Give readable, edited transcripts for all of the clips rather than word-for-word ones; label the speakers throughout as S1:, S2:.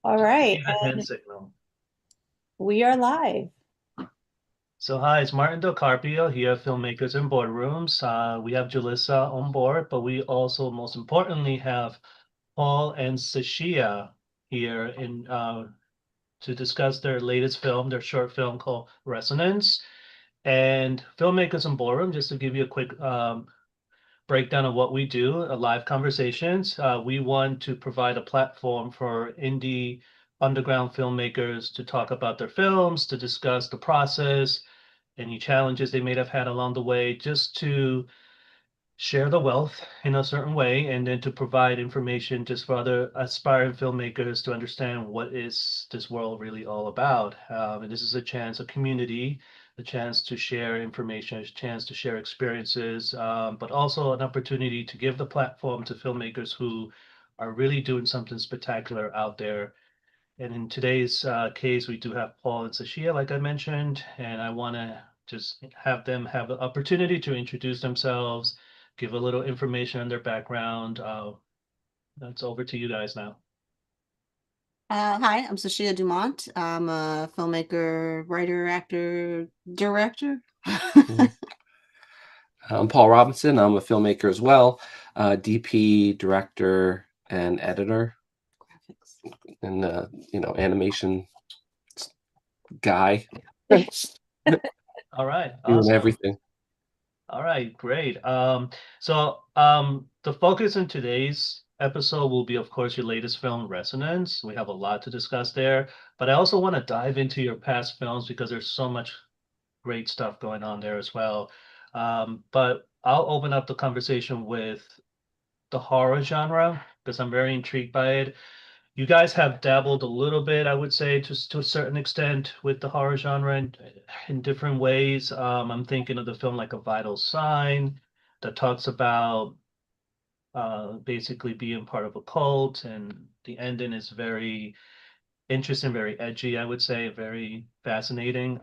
S1: All
S2: Just give
S1: right,
S2: me that hand
S1: and
S2: signal.
S1: we are live.
S2: So hi, it's Martin Del Carpio here at Filmmakers in Boardrooms. We have Julissa on board, but we also, most importantly, have Paul and Sashia here to discuss their latest film, their short film called Resonance. And Filmmakers in Boardroom, just to give you a quick breakdown of what we do, live conversations. We want to provide a platform for indie underground filmmakers to talk about their films, to discuss the process, any challenges they may have had along the way, just to share the wealth in a certain way, and then to provide information just for other aspiring filmmakers to understand what is this world really all about. And this is a chance, a community, a chance to share information, a chance to share experiences, but also an opportunity to give the platform to filmmakers who are really doing something spectacular out there. And in today's case, we do have Paul and Sashia, like I mentioned, and I want to just have them have the opportunity to introduce themselves, give a little information on their background. That's over to you guys now.
S3: Hi, I'm Sashia Dumont. I'm a filmmaker, writer, actor, director.
S4: Mhm. I'm Paul Robinson. I'm a filmmaker as well, DP, director, and editor,
S3: Graphics.
S4: and animation guy,
S2: All right,
S4: doing
S2: awesome.
S4: everything.
S2: All right, great. The focus in today's episode will be, of course, your latest film, Resonance. We have a lot to discuss there, but I also want to dive into your past films because there's so much great stuff going on there as well. But I'll open up the conversation with the horror genre because I'm very intrigued by it. You guys have dabbled a little bit, I would say, just to a certain extent with the horror genre in different ways. I'm thinking of the film like A Vital Sign that talks about basically being part of a cult, and the ending is very interesting, very edgy, I would say, very fascinating.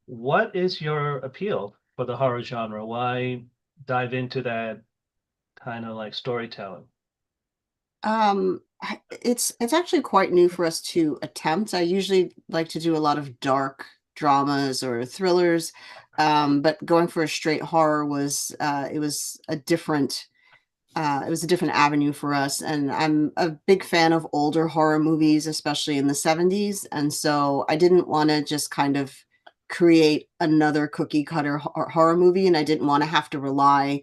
S2: What is your appeal for the horror genre? Why dive into that kind of like storytelling?
S3: It's actually quite new for us to attempt. I usually like to do a lot of dark dramas or thrillers, but going for a straight horror was it was a different avenue for us. And I'm a big fan of older horror movies, especially in the 70s. And so I didn't want to just kind of create another cookie cutter horror movie. And I didn't want to have to rely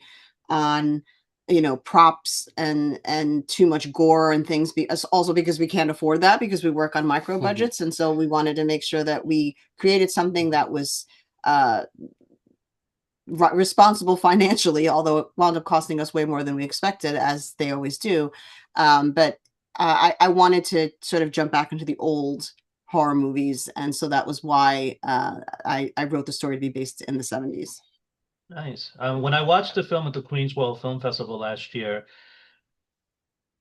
S3: on, props and too much gore and things. Also because we can't afford that because we work on micro
S4: Mhm.
S3: budgets. And so we wanted to make sure that we created something that was uh, responsible financially, although it wound up costing us way more than we expected, as they always do. But I wanted to sort of jump back into the old horror movies, and so that was why I wrote the story to be based in the 70s.
S2: Nice. When I watched the film at the Queens World Film Festival last year,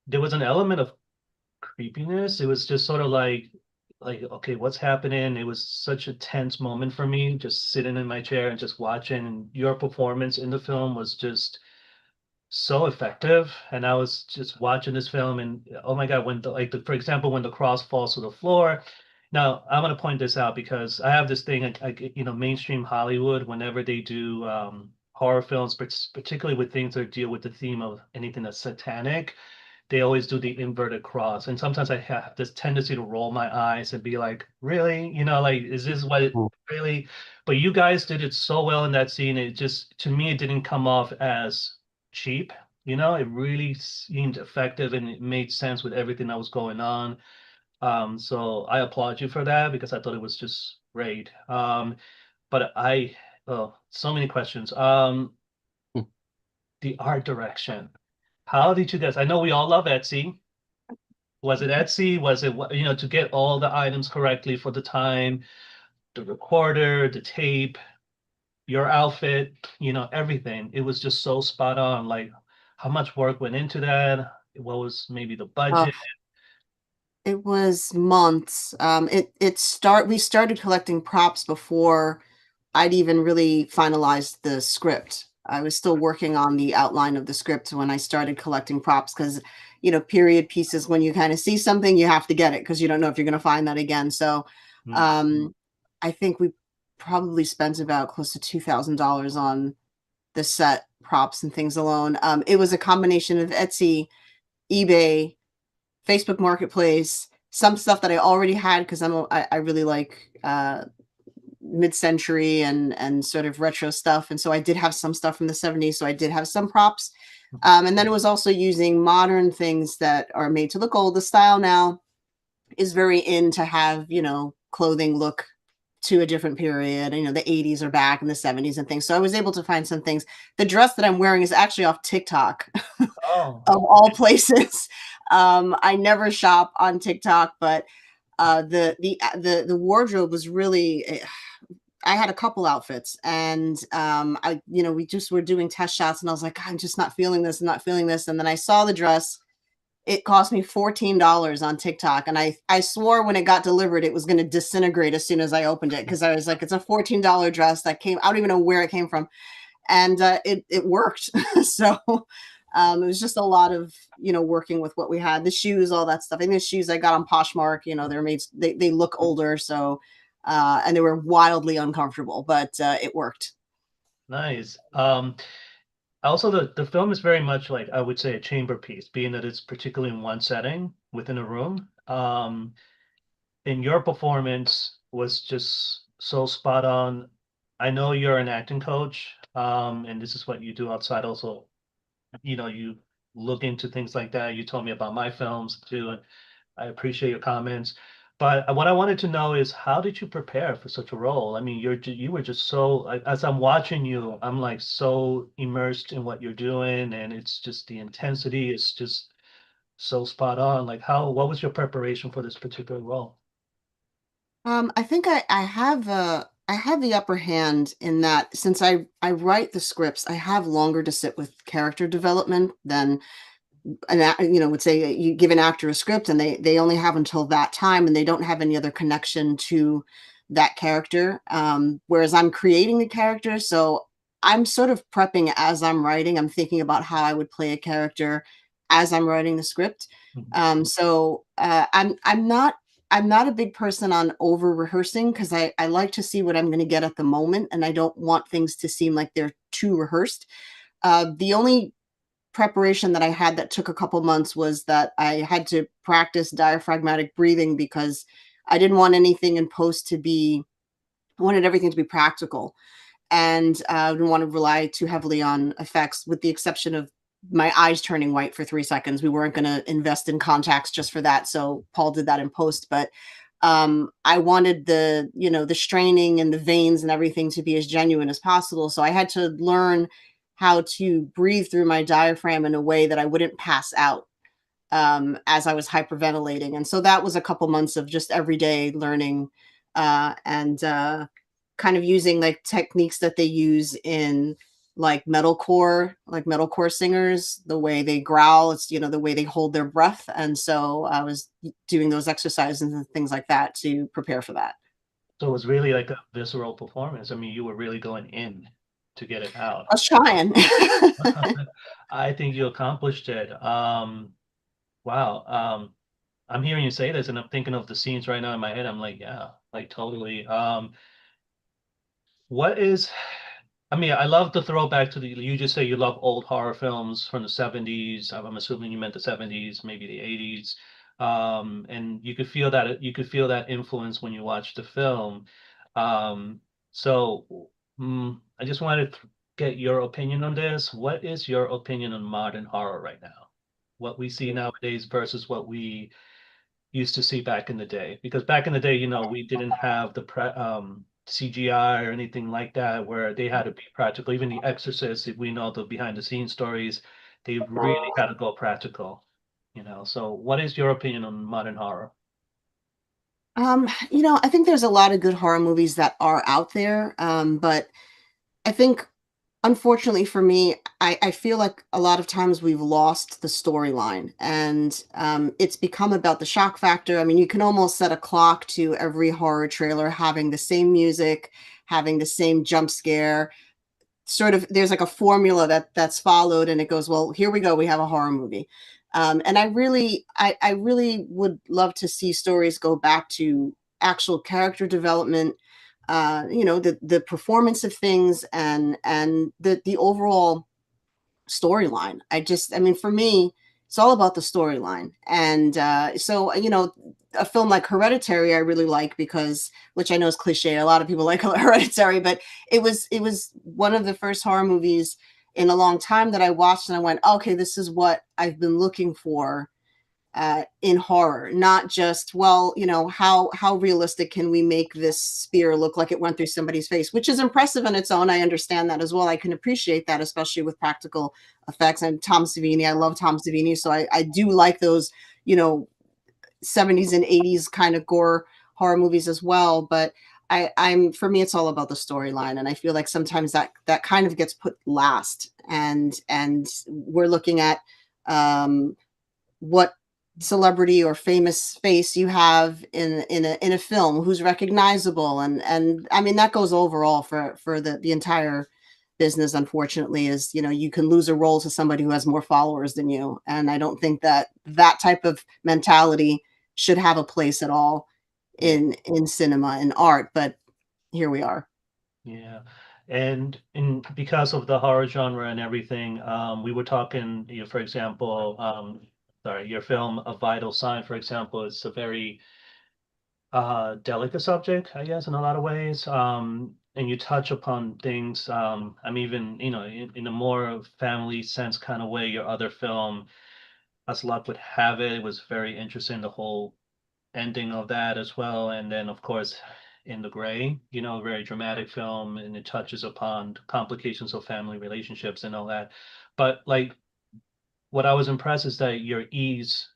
S2: there was an element of creepiness. It was just sort of like, okay, what's happening? It was such a tense moment for me, just sitting in my chair and just watching. And your performance in the film was just so effective. And I was just watching this film, and oh my God, for example, when the cross falls to the floor. Now, I'm going to point this out because I have this thing, mainstream Hollywood, whenever they do horror films, particularly with things that deal with the theme of anything that's satanic, they always do the inverted cross. And sometimes I have this tendency to roll my eyes and be like, really? Like, is this what it
S4: Mm.
S2: really? But you guys did it so well in that scene. It just, to me, it didn't come off as cheap. It really seemed effective and it made sense with everything that was going on. So I applaud you for that because I thought it was just great. Oh, so many questions. The art direction. How did you guys? I know we all love Etsy. Was it Etsy? Was it, to get all the items correctly for the time, the recorder, the tape, your outfit, everything. It was just so spot on. Like, how much work went into that? What was maybe the
S3: Uh,
S2: budget?
S3: it was months. We started collecting props before I'd even really finalized the script. I was still working on the outline of the script when I started collecting props because, period pieces. When you kind of see something, you have to get it because you don't know if you're going to find that again. So I think we probably spent about close to $2,000 on the set props and things alone. It was a combination of Etsy, eBay, Facebook Marketplace, some stuff that I already had because I really like mid-century and sort of retro stuff, and so I did have some stuff from the 70s, so I did have some props. And then it was also using modern things that are made to look old. The style now is very in to have, clothing look to a different period. The 80s are back and the 70s and things. So I was able to find some things. The dress that I'm wearing is actually off TikTok
S2: Oh,
S3: of all places. I never shop on TikTok, but the wardrobe was really, I had a couple outfits, and we just were doing test shots, and I was like, I'm just not feeling this. I'm not feeling this. And then I saw the dress. It cost me $14 on TikTok, and I swore when it got delivered it was going to disintegrate as soon as I opened it, because I was like, it's a $14 dress that came. I don't even know where it came from, and it worked. So it was just a lot of working with what we had. The shoes, all that stuff. And the shoes I got on Poshmark. They're made. They look older, so and they were wildly uncomfortable, but it worked.
S2: nice. Also, the film is very much like, I would say, a chamber piece, being that it's particularly in one setting within a room. And your performance was just so spot on. I know you're an acting coach, and this is what you do outside also. You look into things like that. You told me about my films too, and I appreciate your comments. But what I wanted to know is, how did you prepare for such a role? I mean, you were just so, as I'm watching you, I'm like so immersed in what you're doing, and it's just the intensity is just so spot on. Like, what was your preparation for this particular role?
S3: I think I have the upper hand in that, since I write the scripts, I have longer to sit with character development than would say you give an actor a script and they only have until that time, and they don't have any other connection to that character. Whereas I'm creating the character, so I'm sort of prepping as I'm writing. I'm thinking about how I would play a character as I'm writing the script.
S2: Mhm.
S3: I'm not a big person on over rehearsing, because I like to see what I'm going to get at the moment, and I don't want things to seem like they're too rehearsed. The only preparation that I had that took a couple months was that I had to practice diaphragmatic breathing, because I didn't want anything in post to be, I wanted everything to be practical, and I didn't want to rely too heavily on effects, with the exception of my eyes turning white for 3 seconds. We weren't going to invest in contacts just for that. So Paul did that in post, but I wanted the straining and the veins and everything to be as genuine as possible. So I had to learn how to breathe through my diaphragm in a way that I wouldn't pass out as I was hyperventilating. And so that was a couple months of just everyday learning and kind of using like techniques that they use in like metalcore singers, the way they growl, it's the way they hold their breath. And so I was doing those exercises and things like that to prepare for that.
S2: So it was really like a visceral performance. I mean, you were really going in to get it out.
S3: I was trying.
S2: I think you accomplished it. Wow. I'm hearing you say this, and I'm thinking of the scenes right now in my head. I'm like, yeah, like totally. What is, I mean, I love the throwback to you just say you love old horror films from the 70s. I'm assuming you meant the 70s, maybe the 80s. And you could feel that influence when you watch the film. Um, so I just wanted to get your opinion on this. What is your opinion on modern horror right now? What we see nowadays versus what we used to see back in the day. Because back in the day, we didn't have the CGI or anything like that, where they had to be practical. Even The Exorcist, if we know the behind the scenes stories, they really had to go practical. So what is your opinion on modern horror?
S3: I think there's a lot of good horror movies that are out there. But I think, unfortunately for me, I feel like a lot of times we've lost the storyline, and it's become about the shock factor. I mean, you can almost set a clock to every horror trailer having the same music, having the same jump scare. Sort of, there's like a formula that's followed, and it goes, well, here we go, we have a horror movie. And I really would love to see stories go back to actual character development, the performance of things, and the overall storyline. I mean, for me, it's all about the storyline. And so, a film like Hereditary, I really like because, which I know is cliche. A lot of people like Hereditary, but it was one of the first horror movies in a long time that I watched, and I went, okay, this is what I've been looking for in horror, not just, well, how realistic can we make this spear look like it went through somebody's face, which is impressive on its own. I understand that as well. I can appreciate that, especially with practical effects. And Tom Savini, I love Tom Savini, so I do like those, 70s and 80s kind of gore horror movies as well. But I'm for me, it's all about the storyline, and I feel like sometimes that kind of gets put last, and we're looking at what celebrity or famous face you have in a film, who's recognizable, and I mean that goes overall for the entire business. Unfortunately, is you can lose a role to somebody who has more followers than you, and I don't think that type of mentality should have a place at all in cinema and art. But here we are.
S2: Yeah. And because of the horror genre and everything, we were talking, for example, sorry, your film A Vital Sign, for example, is a very delicate subject, I guess, in a lot of ways. And you touch upon things, I'm even, in a more family sense kind of way. Your other film, As Luck Would Have It, was very interesting, the whole ending of that as well. And then, of course, In the Gray, very dramatic film, and it touches upon complications of family relationships and all that. But like, what I was impressed is that your ease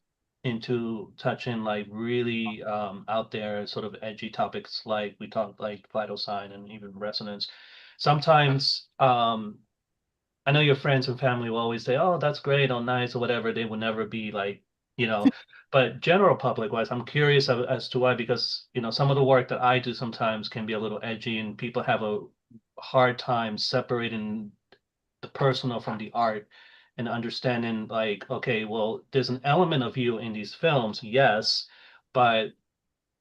S2: into touching like really out there sort of edgy topics, like we talked like vital sign and even resonance. Sometimes I know your friends and family will always say, "Oh, that's great, oh, nice," or whatever. They will never be like, you know, but general public wise, I'm curious as to why, because, some of the work that I do sometimes can be a little edgy, and people have a hard time separating the personal from the art and understanding like, okay, well, there's an element of you in these films, yes, but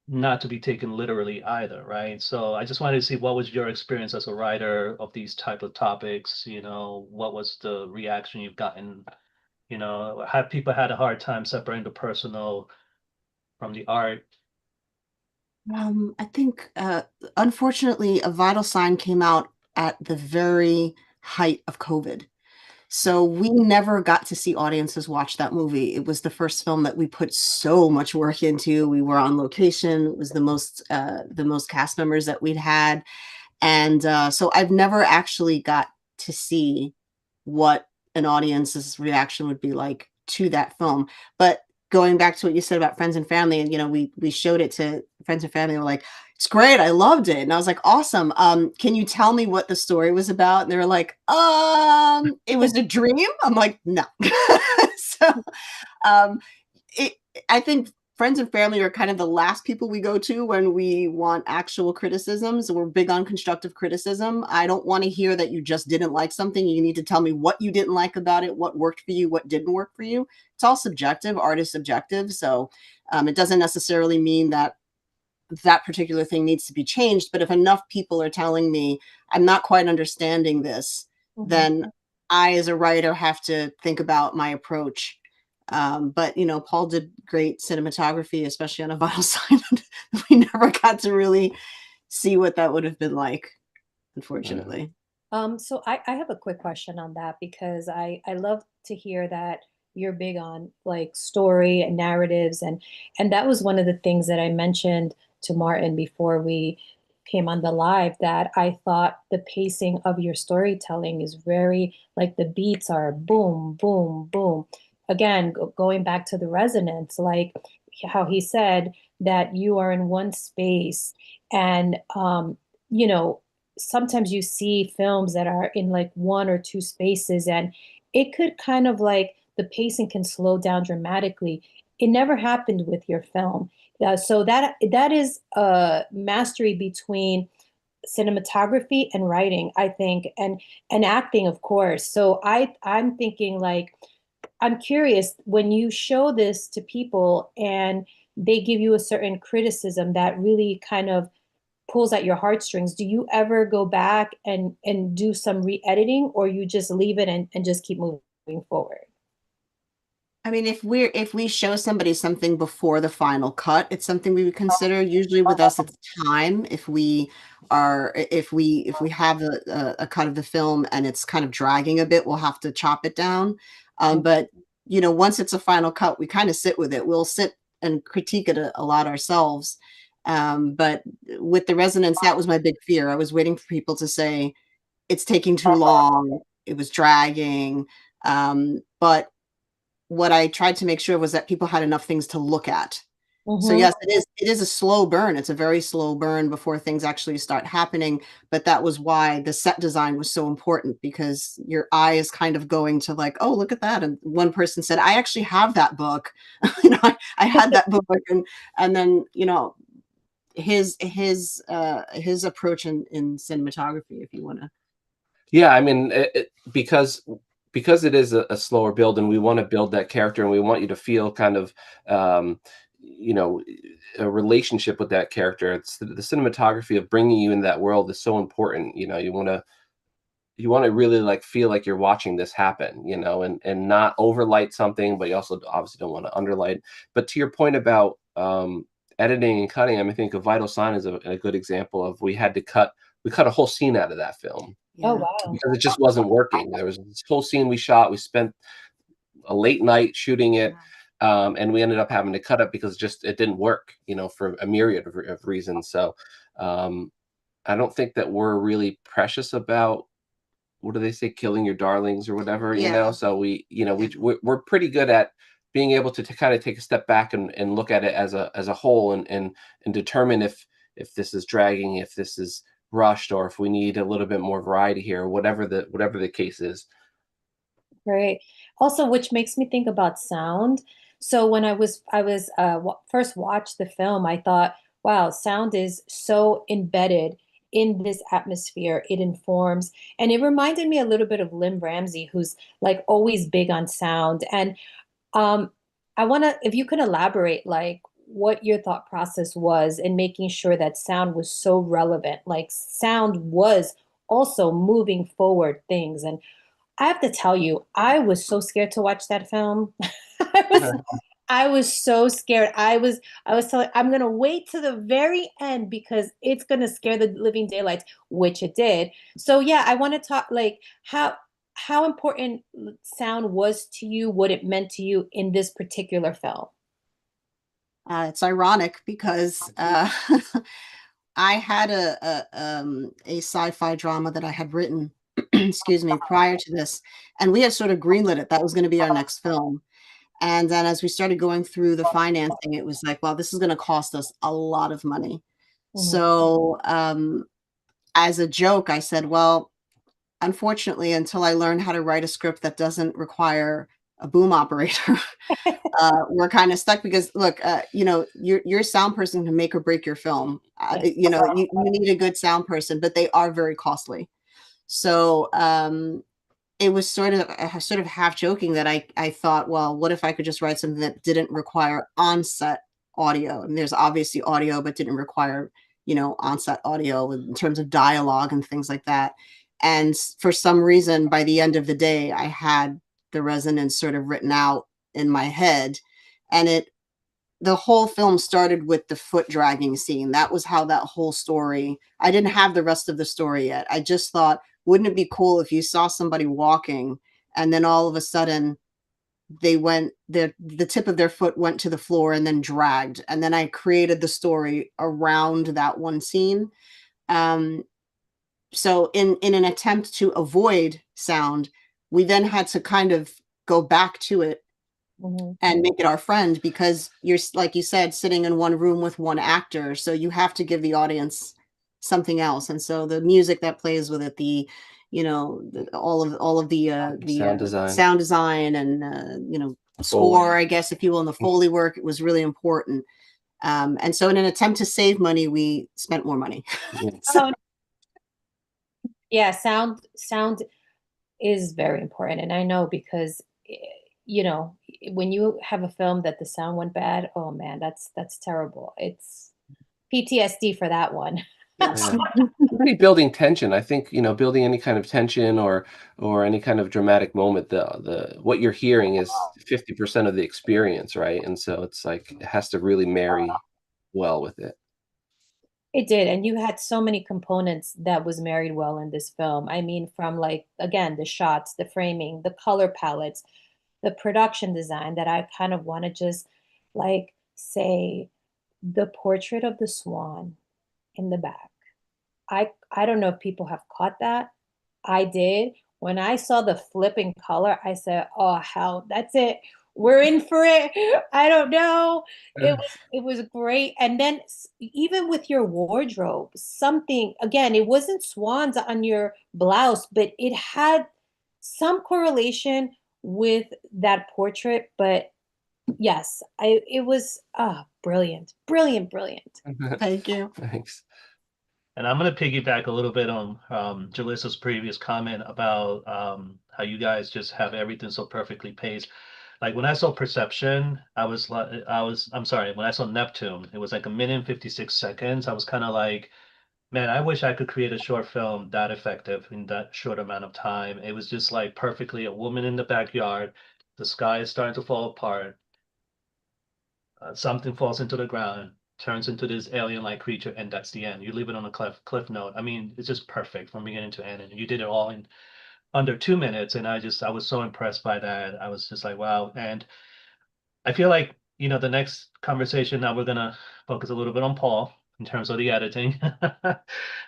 S2: not to be taken literally either, right? So I just wanted to see what was your experience as a writer of these type of topics, what was the reaction you've gotten, have people had a hard time separating the personal from the art?
S3: I think, unfortunately, A Vital Sign came out at the very height of COVID. So we never got to see audiences watch that movie. It was the first film that we put so much work into. We were on location. It was the most cast members that we'd had. And so I've never actually got to see what an audience's reaction would be like to that film. But going back to what you said about friends and family, and we showed it to friends and family, they were like, "It's great, I loved it." And I was like, "Awesome. Can you tell me what the story was about?" And they were like, "It was a dream." I'm like, "No." So um it I think friends and family are kind of the last people we go to when we want actual criticisms. We're big on constructive criticism. I don't want to hear that you just didn't like something. You need to tell me what you didn't like about it, what worked for you, what didn't work for you. It's all subjective. Art is subjective. So it doesn't necessarily mean that that particular thing needs to be changed. But if enough people are telling me I'm not quite understanding this,
S1: Mhm.
S3: then I, as a writer, have to think about my approach. But Paul did great cinematography, especially on A Vital Sign. We never got to really see what that would have been like,
S4: Yeah.
S3: unfortunately.
S1: So I have a quick question on that because I love to hear that you're big on like story and narratives, and that was one of the things that I mentioned to Martin before we came on the live, that I thought the pacing of your storytelling is very, like, the beats are boom boom boom. Again, going back to the resonance, like how he said that you are in one space, and you know sometimes you see films that are in like one or two spaces, and it could kind of like the pacing can slow down dramatically. It never happened with your film. So that is a mastery between cinematography and writing, I think, and acting, of course. So I'm thinking like I'm curious, when you show this to people and they give you a certain criticism that really kind of pulls at your heartstrings, do you ever go back and do some re-editing, or you just leave it and just keep moving forward?
S3: I mean, if we show somebody something before the final cut, it's something we would consider. Usually with us, it's time. If we have a cut of the film and it's kind of dragging a bit, we'll have to chop it down. But you know, once it's a final cut, we kind of sit with it. We'll sit and critique it a lot ourselves. But with the resonance, that was my big fear. I was waiting for people to say it's taking too long, it was dragging. But what I tried to make sure was that people had enough things to look at. So
S1: Mm-hmm.
S3: yes, it is a slow burn. It's a very slow burn before things actually start happening. But that was why the set design was so important, because your eye is kind of going to like, oh, look at that. And one person said, I actually have that book. You know, I had that book, and then, you know, his approach in cinematography, if you want to.
S4: Yeah, I mean, because it is a slower build, and we want to build that character, and we want you to feel kind of, you know, a relationship with that character. It's the cinematography of bringing you in that world is so important. You know, you want to really like feel like you're watching this happen, you know, and not overlight something, but you also obviously don't want to underlight. But to your point about editing and cutting, I mean, I think a Vital Sign is a good example of we cut a whole scene out of that film
S1: Oh,
S3: Yeah.
S1: wow.
S4: because it just wasn't working. There was this whole scene we shot. We spent a late night shooting it, and we ended up having to cut it because just it didn't work, you know, for a myriad of reasons. So um, I don't think that we're really precious about, what do they say, killing your darlings or whatever, you know.
S3: Yeah.
S4: So we, you know, we're pretty good at being able to kind of take a step back and look at it as a whole, and determine if this is dragging, if this is rushed, or if we need a little bit more variety here, or whatever the case is.
S1: Great. Also, which makes me think about sound. So when first watched the film, I thought, wow, sound is so embedded in this atmosphere. It informs, and it reminded me a little bit of Lynn Ramsey, who's like always big on sound. And um, I want to, if you could elaborate, like what your thought process was in making sure that sound was so relevant, like sound was also moving forward things. And I have to tell you, I was so scared to watch that film. I was I was so scared. I was telling, I'm gonna wait to the very end because it's gonna scare the living daylights, which it did. So yeah, I want to talk like how important sound was to you, what it meant to you in this particular film.
S3: It's ironic because I had a sci-fi drama that I had written, excuse me, prior to this, and we had sort of greenlit it. That was going to be our next film. And then as we started going through the financing, it was like, well, this is going to cost us a lot of money.
S1: Mhm.
S3: So as a joke, I said, well, unfortunately, until I learn how to write a script that doesn't require a boom operator, we're kind of stuck because look, you know, your sound person can make or break your film.
S1: Yeah.
S3: You know, you need a good sound person, but they are very costly. So it was sort of half joking that I thought, well, what if I could just write something that didn't require on-set audio? And there's obviously audio, but didn't require, you know, on-set audio in terms of dialogue and things like that. And for some reason, by the end of the day, I had the resonance sort of written out in my head, and the whole film started with the foot dragging scene. That was how that whole story, I didn't have the rest of the story yet. I just thought, wouldn't it be cool if you saw somebody walking and then all of a sudden the tip of their foot went to the floor and then dragged. And then I created the story around that one scene. Um, so in an attempt to avoid sound, we then had to kind of go back to it
S1: Mhm.
S3: and make it our friend, because you're, like you said, sitting in one room with one actor, so you have to give the audience something else. And so the music that plays with it, the, you know, all of the
S4: Sound design.
S3: sound design, and you know,
S4: Foley.
S3: score, I guess, if you will, and the Foley work, it was really important. And so in an attempt to save money, we spent more money. So
S1: Oh, yeah, sound is very important, and I know because you know, when you have a film that the sound went bad, oh man, that's terrible. It's PTSD for that one.
S3: Yes.
S4: Yeah. Really building tension. I think, building any kind of tension or any kind of dramatic moment, the what you're hearing is 50% of the experience, right? And so it's like it has to really marry well with it.
S1: It did, and you had so many components that was married well in this film. I mean, from like again, the shots, the framing, the color palettes, the production design that I kind of want to just like say the portrait of the swan in the back. I don't know if people have caught that. I did. When I saw the flipping color, I said, "Oh hell, that's it. We're in for it." I don't know. It was great. And then even with your wardrobe, something again, it wasn't swans on your blouse, but it had some correlation with that portrait. But yes, it was brilliant, brilliant, brilliant.
S3: Thank you.
S4: Thanks.
S2: And I'm going to piggyback a little bit on Jalissa's previous comment about how you guys just have everything so perfectly paced. Like when I saw Perception, I'm sorry, when I saw Neptune, it was like 1 minute and 56 seconds. I was kind of like, man, I wish I could create a short film that effective in that short amount of time. It was just like perfectly a woman in the backyard, the sky is starting to fall apart, something falls into the ground, turns into this alien-like creature, and that's the end. You leave it on a cliff note. I mean, it's just perfect from beginning to end, and you did it all in under 2 minutes. And I was so impressed by that. I was just like, wow. And I feel like the next conversation now we're gonna focus a little bit on Paul in terms of the editing,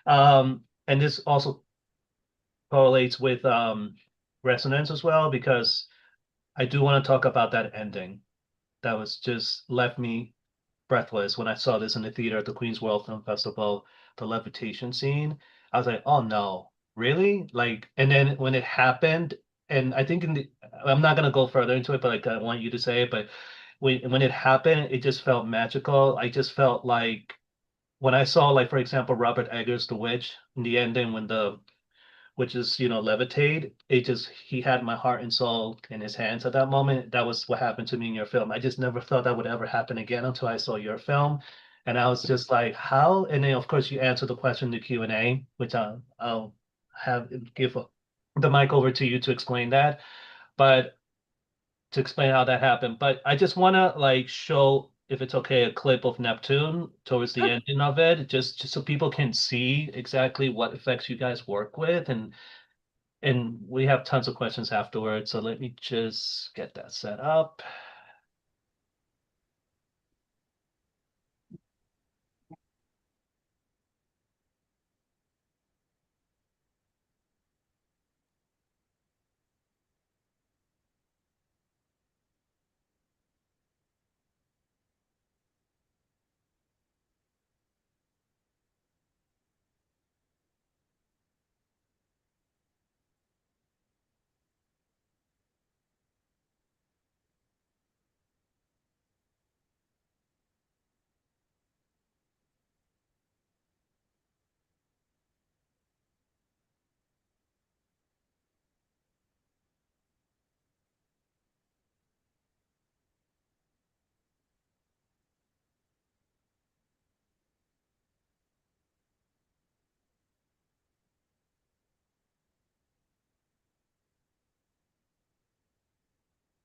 S2: and this also correlates with resonance as well because I do want to talk about that ending that was just left me breathless when I saw this in the theater at the Queens World Film Festival, the levitation scene. I was like, oh no, really? Like, and then when it happened, and I think I'm not gonna go further into it, but like I want you to say it, but when it happened, it just felt magical. I just felt like when I saw, like, for example, Robert Eggers' The Witch in the ending when the which is levitate, it just he had my heart and soul in his hands at that moment. That was what happened to me in your film. I just never thought that would ever happen again until I saw your film, and I was just like, how? And then of course you answer the question in the Q&A, which I'll have give the mic over to you to explain that, but to explain how that happened. But I just want to like show, if it's okay, a clip of Neptune towards the ending of it, just so people can see exactly what effects you guys work with, and we have tons of questions afterwards, so let me just get that set up.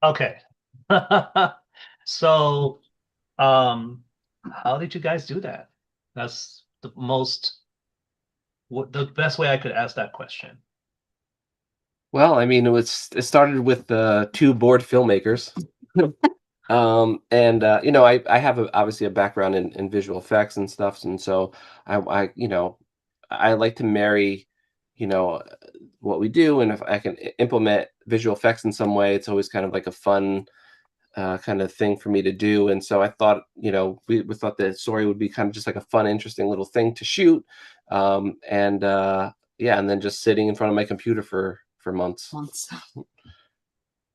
S2: Okay. So, how did you guys do that? That's the best way I could ask that question.
S4: Well, I mean, it started with two bored filmmakers. And I have obviously a background in visual effects and stuff, and so I like to marry, you know, what we do, and if I can implement visual effects in some way, it's always kind of like a fun kind of thing for me to do. And so I thought, we thought the story would be kind of just like a fun, interesting little thing to shoot, and yeah, and then just sitting in front of my computer for months.
S3: Months.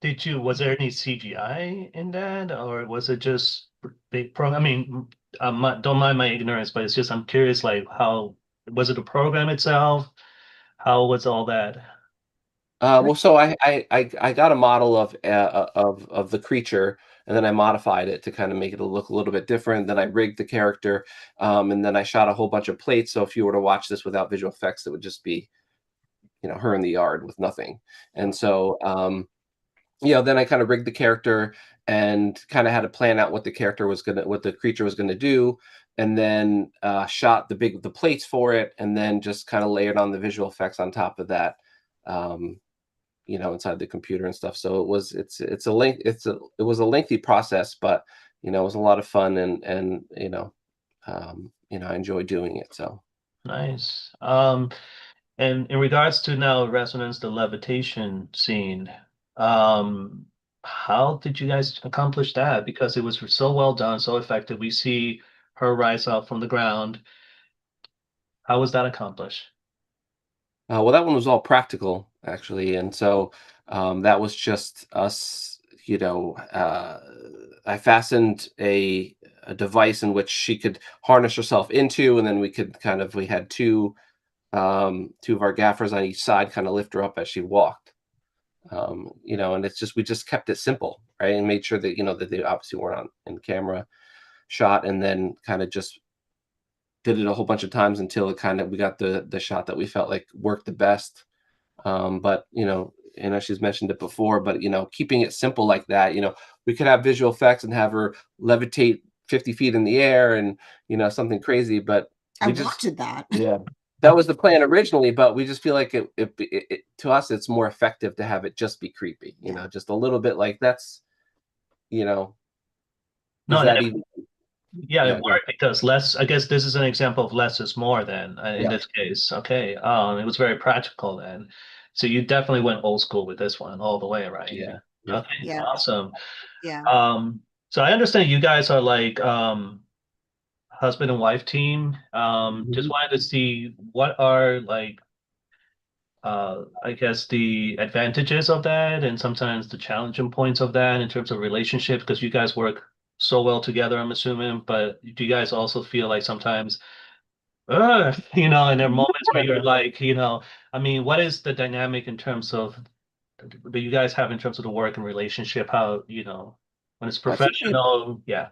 S2: Was there any CGI in that, or was it just big pro? I mean, don't mind my ignorance, but it's just I'm curious, like how was it the program itself? How was all that?
S4: Well, so I got a model of the creature, and then I modified it to kind of make it look a little bit different. Then I rigged the character, and then I shot a whole bunch of plates. So if you were to watch this without visual effects, it would just be, her in the yard with nothing. And so, then I kind of rigged the character and kind of had to plan out what the creature was gonna do, and then shot the plates for it, and then just kind of layered on the visual effects on top of that. Um, inside the computer and stuff. So it was a lengthy process, but it was a lot of fun, and I enjoy doing it. So
S2: Nice. And in regards to now Resonance, the levitation scene, um, how did you guys accomplish that? Because it was so well done, so effective. We see her rise up from the ground. How was that accomplished?
S4: well, that one was all practical actually, and so that was just us. I fastened a device in which she could harness herself into, and then we had two of our gaffers on each side kind of lift her up as she walked. And we just kept it simple, right? And made sure that, that they obviously weren't on in camera shot, and then kind of just did it a whole bunch of times until we got the shot that we felt like worked the best. But she's mentioned it before, but keeping it simple like that, we could have visual effects and have her levitate 50 feet in the air and something crazy, but
S3: I
S4: we just
S3: wanted that.
S4: yeah, that was the plan originally, but we just feel like to us it's more effective to have it just be creepy,
S3: Yeah.
S4: just a little bit like that's, you know, is
S2: No,
S4: that even?
S2: yeah, it
S4: Yeah, go ahead.
S2: worked because less, I guess this is an example of less is more then in
S4: Yeah,
S2: this case. Okay. It was very practical then. So you definitely went old school with this one all the way, right?
S4: yeah, yep.
S2: Okay,
S3: Yeah.
S2: awesome.
S3: Yeah.
S2: So I understand you guys are like husband and wife team. Just
S4: Mhm.
S2: wanted to see what are like I guess the advantages of that and sometimes the challenging points of that in terms of relationships because you guys work so well together, I'm assuming. But do you guys also feel like sometimes, and there are moments where you're like, I mean, what is the dynamic in terms of that you guys have in terms of the work and relationship? How, when it's
S4: I think
S2: professional, yeah.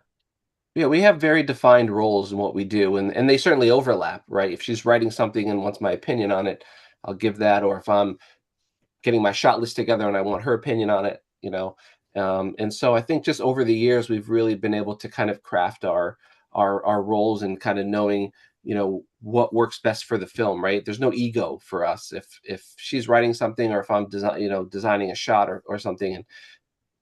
S4: we have very defined roles in what we do, and they certainly overlap, right? If she's writing something and wants my opinion on it, I'll give that, or if I'm getting my shot list together and I want her opinion on it, and so I think just over the years we've really been able to kind of craft our roles and kind of knowing, what works best for the film, right? There's no ego for us. If she's writing something, or if I'm designing a shot, or something, and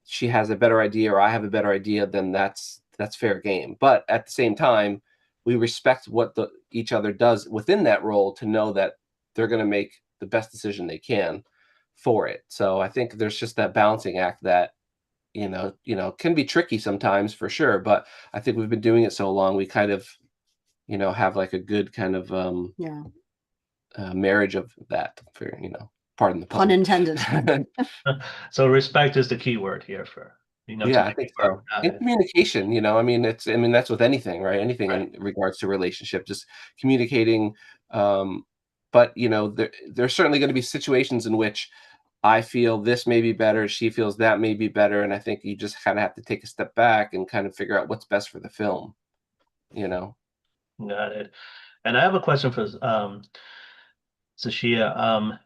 S4: she has a better idea or I have a better idea, then that's fair game. But at the same time, we respect what the each other does within that role to know that they're going to make the best decision they can for it. So I think there's just that balancing act that can be tricky sometimes for sure. But I think we've been doing it so long, we kind of have like a good kind of
S3: Yeah.
S4: marriage of that. For pardon the
S3: Pun
S4: pun.
S3: intended.
S2: So respect is the key word here to
S4: Yeah, I
S2: make
S4: think
S2: it work.
S4: so. And communication, I mean, that's with anything, right? Anything
S2: Right.
S4: in regards to relationship, just communicating. But there's certainly going to be situations in which I feel this may be better, she feels that may be better, and I think you just kind of have to take a step back and kind of figure out what's best for the film, you know?
S2: Got it. And I have a question for Sashia.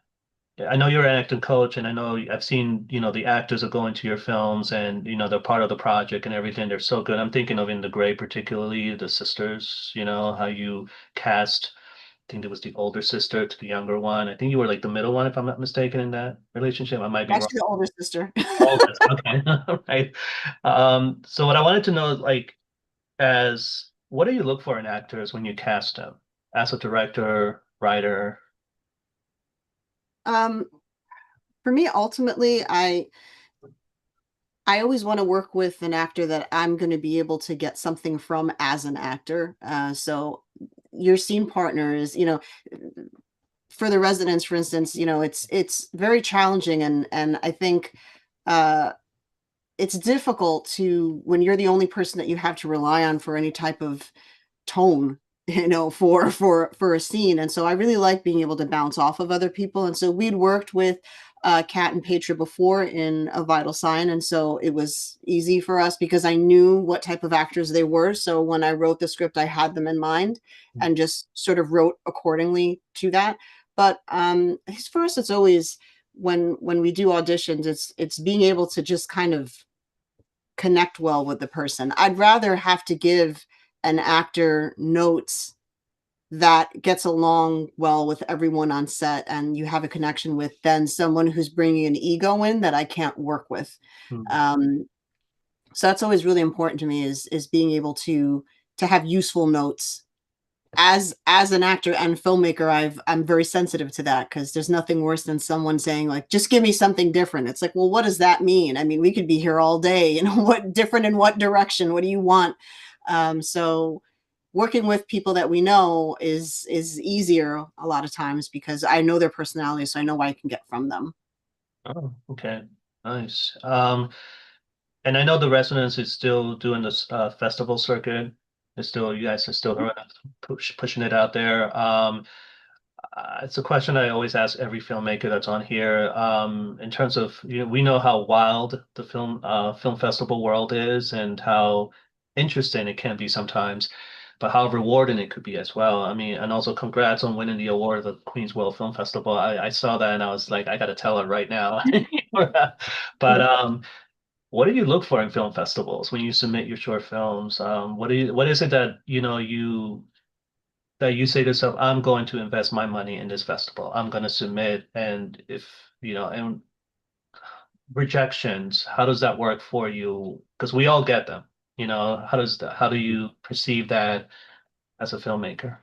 S2: I know you're an acting coach, and I know I've seen, the actors are going to your films and, they're part of the project and everything. They're so good. I'm thinking of In the Gray, particularly the sisters, how you cast, I think it was the older sister to the younger one. I think you were like the middle one, if I'm not mistaken, in that relationship. I might be wrong.
S3: Actually, the older sister.
S2: Oldest, okay. All right. So what I wanted to know, like, what do you look for in actors when you cast them as a director, writer?
S3: Um, for me, ultimately, I always want to work with an actor that I'm going to be able to get something from as an actor. So your scene partner is, for the residents, for instance, it's very challenging, and I think uh, it's difficult to when you're the only person that you have to rely on for any type of tone, for a scene. And so I really like being able to bounce off of other people. And so we'd worked with Kat and Petra before in A Vital Sign, and so it was easy for us because I knew what type of actors they were. So when I wrote the script, I had them in mind and just sort of wrote accordingly to that. But for us, it's always when we do auditions, it's being able to just kind of connect well with the person. I'd rather have to give an actor notes that gets along well with everyone on set and you have a connection with than someone who's bringing an ego in that I can't work with. So that's always really important to me is being able to have useful notes. As an actor and filmmaker, I'm very sensitive to that because there's nothing worse than someone saying like, just give me something different. It's like, well, what does that mean? I mean, we could be here all day. You know, what different in what direction? What do you want? So working with people that we know is easier a lot of times because I know their personality, so I know what I can get from them.
S2: Oh, okay. Nice. And I know the Resonance is still doing this festival circuit. It's still, you guys are still pushing it out there. It's a question I always ask every filmmaker that's on here. In terms of, we know how wild the film festival world is and how interesting it can be sometimes, but how rewarding it could be as well. I mean, and also congrats on winning the award of the Queens World Film Festival. I saw that and I was like, I got to tell her right now. But what do you look for in film festivals when you submit your short films? What is it that that you say to yourself, I'm going to invest my money in this festival. I'm going to submit, and if and rejections, how does that work for you? Because we all get them. How do you perceive that as a filmmaker?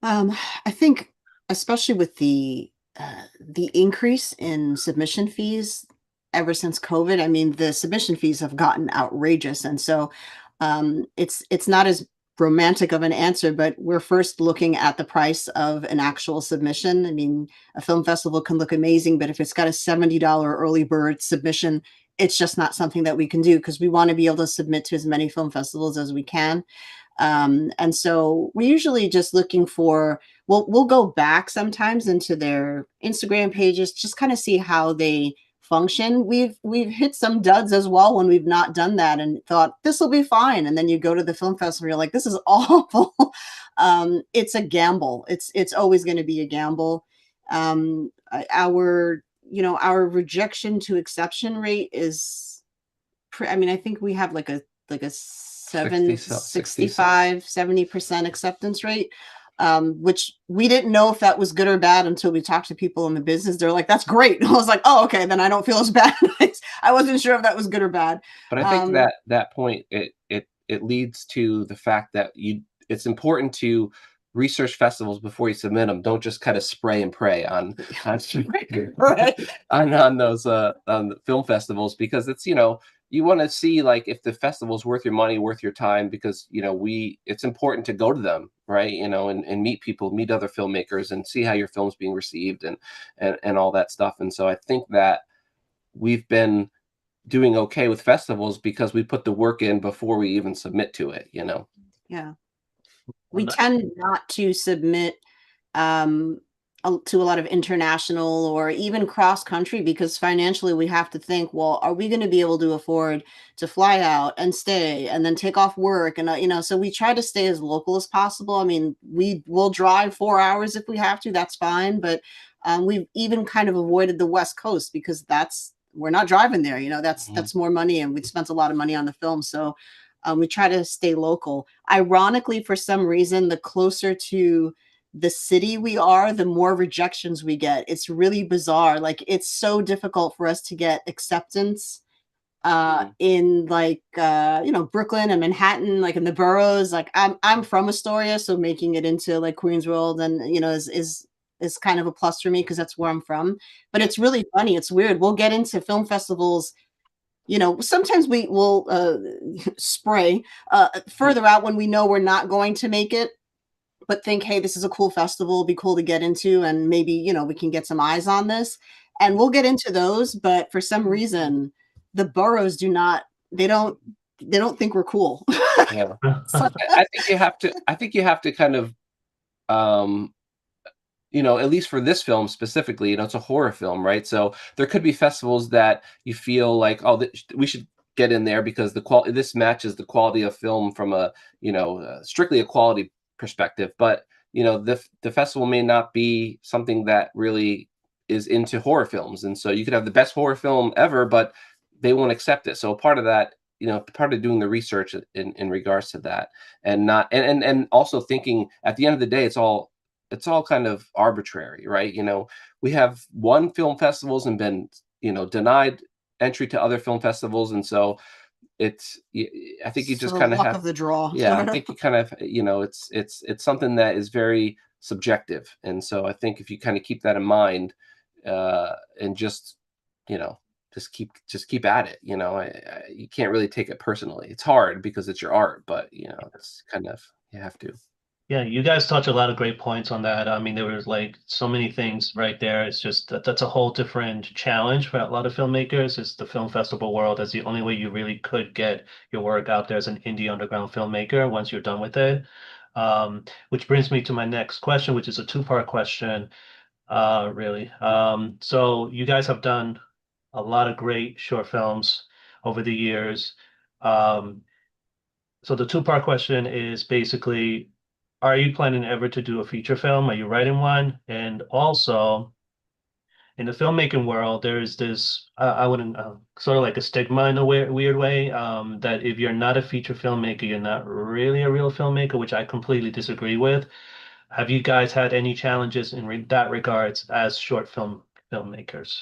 S3: I think, especially with the increase in submission fees ever since COVID, I mean, the submission fees have gotten outrageous, and so it's not as romantic of an answer, but we're first looking at the price of an actual submission. I mean, a film festival can look amazing, but if it's got a $70 early bird submission, it's just not something that we can do because we want to be able to submit to as many film festivals as we can. And so we're usually just looking for, we'll go back sometimes into their Instagram pages, just kind of see how they function. We've hit some duds as well when we've not done that and thought this will be fine. And then you go to the film festival, you're like, this is awful. It's a gamble. It's always going to be a gamble. Our rejection to exception rate is, I mean, I think we have like a 70% acceptance rate, which we didn't know if that was good or bad until we talked to people in the business. They're like, that's great. And I was like, oh, okay, then I don't feel as bad. I wasn't sure if that was good or bad.
S4: But I think that point, it leads to the fact that it's important to research festivals before you submit them. Don't just kind of spray and pray on
S3: right.
S4: on those on the film festivals, because it's, you want to see like if the festival's worth your money, worth your time, because it's important to go to them, right? And meet people, meet other filmmakers, and see how your film's being received and all that stuff. And so I think that we've been doing okay with festivals because we put the work in before we even submit to it.
S3: Yeah. We tend not to submit to a lot of international or even cross country because financially we have to think, well, are we going to be able to afford to fly out and stay and then take off work? And, so we try to stay as local as possible. I mean, we will drive 4 hours if we have to, that's fine. But we've even kind of avoided the West Coast because we're not driving there. That's more money, and we'd spent a lot of money on the film. So we try to stay local. Ironically, for some reason, the closer to the city we are, the more rejections we get. It's really bizarre. Like, it's so difficult for us to get acceptance in like Brooklyn and Manhattan, like in the boroughs. Like I'm from Astoria, so making it into like Queens World and is kind of a plus for me because that's where I'm from. But it's really funny. It's weird. We'll get into film festivals. Sometimes we will spray further out when we know we're not going to make it, but think, hey, this is a cool festival, it'll be cool to get into, and maybe, we can get some eyes on this. And we'll get into those, but for some reason, the boroughs they don't think we're cool.
S4: Yeah. I think you have to kind of you know, at least for this film specifically, you know, it's a horror film, right? So there could be festivals that you feel like, oh, we should get in there because the quality, this matches the quality of film from a, you know, strictly a quality perspective. But you know, the festival may not be something that really is into horror films, and so you could have the best horror film ever, but they won't accept it. So part of that, you know, part of doing the research in regards to that, and not and also thinking at the end of the day, it's all kind of arbitrary, right? You know, we have won film festivals and been, you know, denied entry to other film festivals, and so I think you just
S3: Sort of
S4: kind of
S3: luck
S4: have,
S3: of the draw,
S4: yeah, I
S3: sort of.
S4: think you kind of, you know, it's something that is very subjective, and so I think if you kind of keep that in mind, and just, you know, just keep at it, you know, you can't really take it personally. It's hard because it's your art, but you know, it's kind of, you have to.
S2: Yeah, you guys touch a lot of great points on that. I mean, there was like so many things right there. It's just that that's a whole different challenge for a lot of filmmakers. It's the film festival world. That's the only way you really could get your work out there as an indie underground filmmaker once you're done with it. Which brings me to my next question, which is a two-part question, really. So you guys have done a lot of great short films over the years. Um, so the two-part question is basically, are you planning ever to do a feature film? Are you writing one? And also, in the filmmaking world, there is this, I wouldn't, sort of like a stigma in a weird way, that if you're not a feature filmmaker, you're not really a real filmmaker, which I completely disagree with. Have you guys had any challenges in re that regards as short film filmmakers?